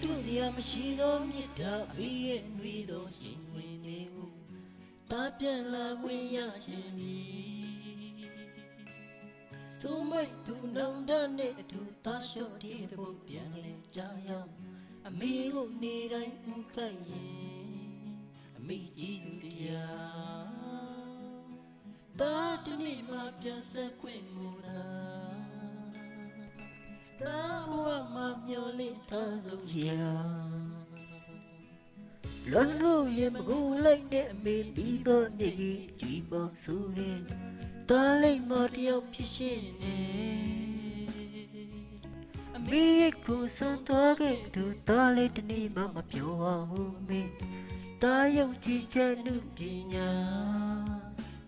တူစရာမရှိသောမြစ်တာဘေးရဲ့နှွေးသောရှင်ဝင်တွေကိုတားပြန်လာခွင့်ရခြင်းသည်ဆိုမိုက်သူနောင်တနဲ့အတူသားလျှော့တဲ့ဘုတ်ပြန်လေကြရအမေကိုနေတိုင်းဥခိုက်ရင်အမေကြီးစုတရားတာတနေ့မှပြန်ဆက်ခွင့်ကိုသာတာဘဝမှာမျောလင့်ထားဆုံးရာလွန်လို့ရင်မကူလိုက်တဲ့အမေပြီးတော့နေကြည်ပေါ်ဆိုရင်တားလိုက်မတယောက်ဖြစ်ရှင်နေအမေကိုစွန့်သွားခဲ့သူတားလေးတနေ့မှမပြောအောင်မေတားရုပ်ကြည့်ချက်နုပညာ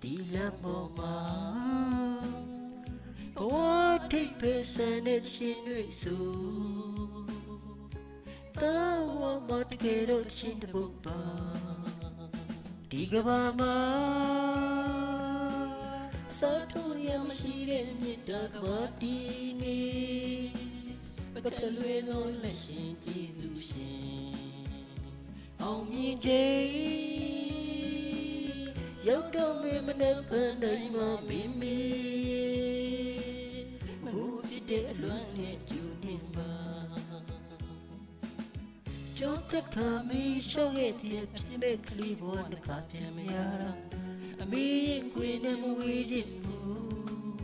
ဒီလမ်းပေါ်မှာဘဝထိပ်ပဲဆန်တဲ့ရှင်တွေဆိုတားဝမတကယ်တော့ရှင်တပုတ်ပါဒီကဘာမှာစာထုရမရှိတဲ့မြတ်တာကဘာတီနေပကလွေသောလက်ရှင်ကျေးဇူးရှင်အောင်မြင်ခြင်းရောက်တော့မေမနဲ့ဖန်တိုင်းမှာမိမိမူဖြစ်တဲ့အလွမ်းနဲ့ကျူနေမှာကျောင်းတက်ခါမီရှော့ရဲ့တဲ့ဖြစ်မဲ့ကလေးဘောနှခါပြန်မရတာအမေရင်ခွေနဲ့မဝေးခြင်း